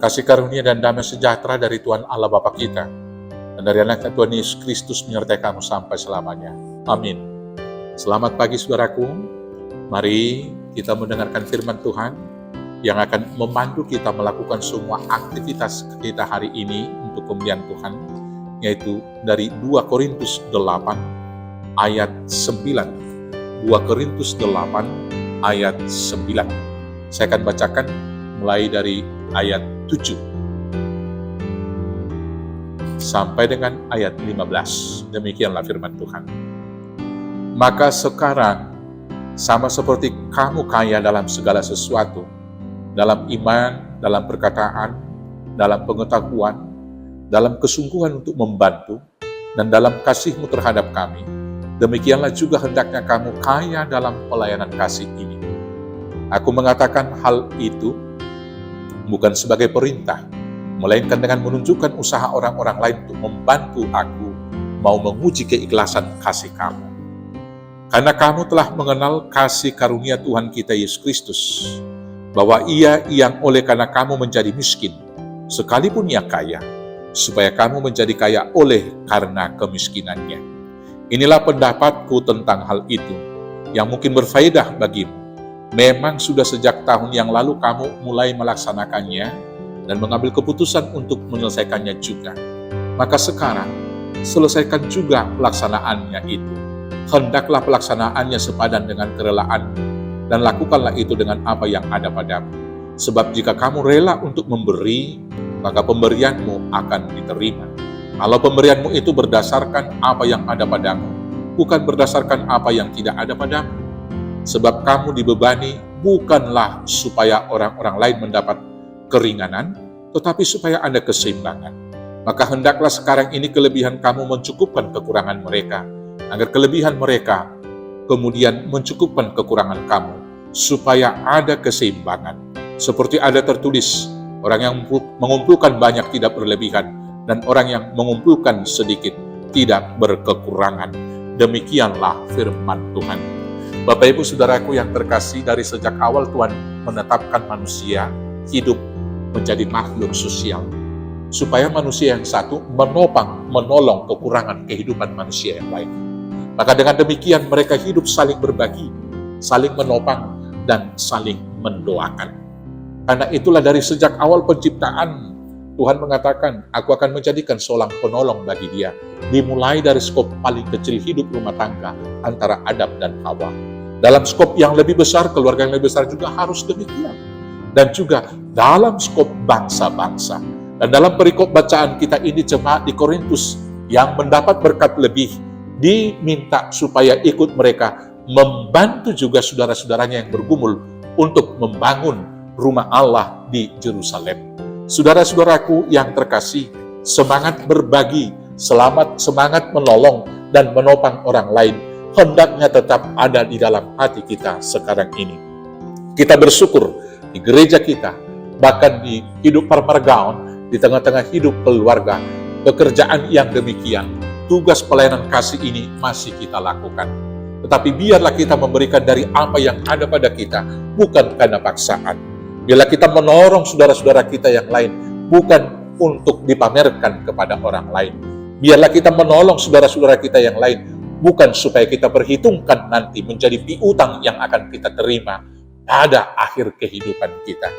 Kasih karunia dan damai sejahtera dari Tuhan Allah Bapa kita dan dari anak Tuhan Yesus Kristus menyertai kamu sampai selamanya. Amin. Selamat pagi saudaraku. Mari kita mendengarkan firman Tuhan yang akan membantu kita melakukan semua aktivitas kita hari ini untuk kemuliaan Tuhan, yaitu dari 2 Korintus 8 ayat 9. 2 Korintus 8 ayat 9. Saya akan bacakan mulai dari ayat 7 sampai dengan ayat 15. Demikianlah firman Tuhan. Maka sekarang, sama seperti kamu kaya dalam segala sesuatu, dalam iman, dalam perkataan, dalam pengetahuan, dalam kesungguhan untuk membantu, dan dalam kasihmu terhadap kami, demikianlah juga hendaknya kamu kaya dalam pelayanan kasih ini. Aku mengatakan hal itu bukan sebagai perintah, melainkan dengan menunjukkan usaha orang-orang lain untuk membantu aku mau menguji keikhlasan kasih kamu. Karena kamu telah mengenal kasih karunia Tuhan kita Yesus Kristus, bahwa Ia yang oleh karena kamu menjadi miskin, sekalipun Ia kaya, supaya kamu menjadi kaya oleh karena kemiskinannya. Inilah pendapatku tentang hal itu, yang mungkin berfaedah bagimu. Memang sudah sejak tahun yang lalu kamu mulai melaksanakannya dan mengambil keputusan untuk menyelesaikannya juga. Maka sekarang, selesaikan juga pelaksanaannya itu. Hendaklah pelaksanaannya sepadan dengan kerelaanmu, dan lakukanlah itu dengan apa yang ada padamu. Sebab jika kamu rela untuk memberi, maka pemberianmu akan diterima. Kalau pemberianmu itu berdasarkan apa yang ada padamu, bukan berdasarkan apa yang tidak ada padamu. Sebab kamu dibebani bukanlah supaya orang-orang lain mendapat keringanan, tetapi supaya ada keseimbangan. Maka hendaklah sekarang ini kelebihan kamu mencukupkan kekurangan mereka, agar kelebihan mereka kemudian mencukupkan kekurangan kamu, supaya ada keseimbangan. Seperti ada tertulis, orang yang mengumpulkan banyak tidak berlebihan, dan orang yang mengumpulkan sedikit tidak berkekurangan. Demikianlah firman Tuhan. Bapak Ibu Saudaraku yang terkasih, dari sejak awal Tuhan menetapkan manusia hidup menjadi makhluk sosial, supaya manusia yang satu menolong kekurangan kehidupan manusia yang lain. Maka dengan demikian mereka hidup saling berbagi, saling menopang, dan saling mendoakan. Karena itulah dari sejak awal penciptaan, Tuhan mengatakan, aku akan menjadikan seorang penolong bagi dia. Dimulai dari skop paling kecil hidup rumah tangga antara Adam dan Hawa. Dalam skop yang lebih besar, keluarga yang lebih besar juga harus demikian. Dan juga dalam skop bangsa-bangsa. Dan dalam perikop bacaan kita ini, jemaat di Korintus yang mendapat berkat lebih, diminta supaya ikut mereka membantu juga saudara-saudaranya yang bergumul untuk membangun rumah Allah di Yerusalem. Saudara-saudaraku yang terkasih, semangat berbagi, semangat menolong dan menopang orang lain hendaknya tetap ada di dalam hati kita sekarang ini. Kita bersyukur di gereja kita, bahkan di hidup permargaon, di tengah-tengah hidup keluarga, pekerjaan yang demikian, tugas pelayanan kasih ini masih kita lakukan. Tetapi biarlah kita memberikan dari apa yang ada pada kita, bukan karena paksaan. Biarlah kita menolong saudara-saudara kita yang lain, bukan untuk dipamerkan kepada orang lain. Biarlah kita menolong saudara-saudara kita yang lain, bukan supaya kita perhitungkan nanti menjadi piutang yang akan kita terima pada akhir kehidupan kita.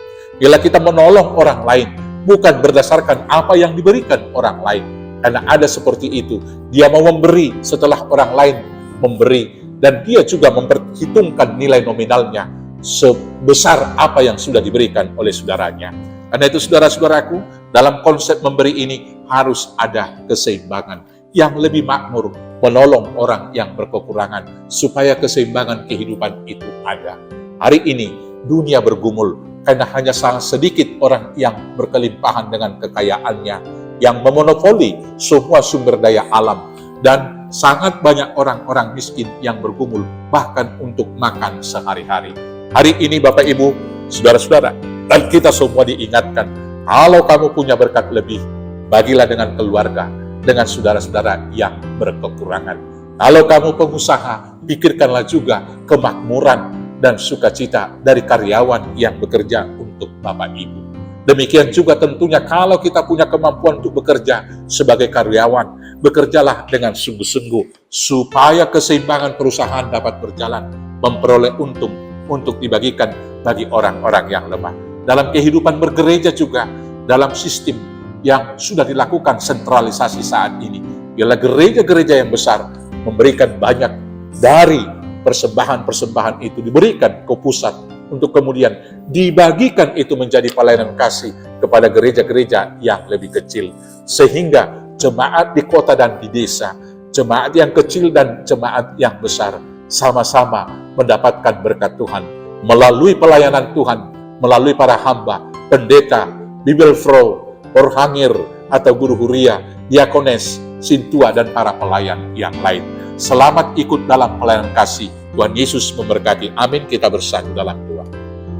Biarlah kita menolong orang lain, bukan berdasarkan apa yang diberikan orang lain. Karena ada seperti itu, dia mau memberi setelah orang lain memberi, dan dia juga memperhitungkan nilai nominalnya sebesar apa yang sudah diberikan oleh saudaranya. Karena itu saudara-saudaraku, dalam konsep memberi ini harus ada keseimbangan yang lebih makmur, menolong orang yang berkekurangan, supaya keseimbangan kehidupan itu ada. Hari ini dunia bergumul, karena hanya sangat sedikit orang yang berkelimpahan dengan kekayaannya, yang memonopoli semua sumber daya alam, dan sangat banyak orang-orang miskin yang bergumul bahkan untuk makan sehari-hari. Hari ini Bapak Ibu, saudara-saudara, dan kita semua diingatkan, kalau kamu punya berkat lebih, bagilah dengan keluarga, dengan saudara-saudara yang berkekurangan. Kalau kamu pengusaha, pikirkanlah juga kemakmuran dan sukacita dari karyawan yang bekerja untuk Bapak Ibu. Demikian juga tentunya kalau kita punya kemampuan untuk bekerja sebagai karyawan, bekerjalah dengan sungguh-sungguh supaya keseimbangan perusahaan dapat berjalan, memperoleh untung untuk dibagikan bagi orang-orang yang lemah. Dalam kehidupan bergereja juga, dalam sistem yang sudah dilakukan sentralisasi saat ini, bila gereja-gereja yang besar memberikan banyak dari persembahan-persembahan itu diberikan ke pusat untuk kemudian dibagikan itu menjadi pelayanan kasih kepada gereja-gereja yang lebih kecil. Sehingga jemaat di kota dan di desa, jemaat yang kecil dan jemaat yang besar sama-sama mendapatkan berkat Tuhan melalui pelayanan Tuhan, melalui para hamba, pendeta, Bible Flow, Orhangir atau guru huria, diakones, sintua dan para pelayan yang lain. Selamat ikut dalam pelayanan kasih. Tuhan Yesus memberkati. Amin. Kita bersatu dalam doa.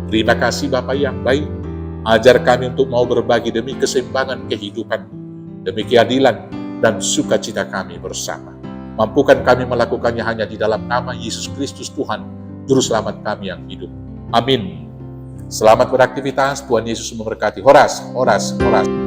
Terima kasih Bapa yang baik. Ajar kami untuk mau berbagi demi keseimbangan kehidupan, demi keadilan dan sukacita kami bersama. Mampukan kami melakukannya hanya di dalam nama Yesus Kristus Tuhan, Juru Selamat kami yang hidup. Amin. Selamat beraktivitas. Tuhan Yesus memberkati. Horas, horas, horas.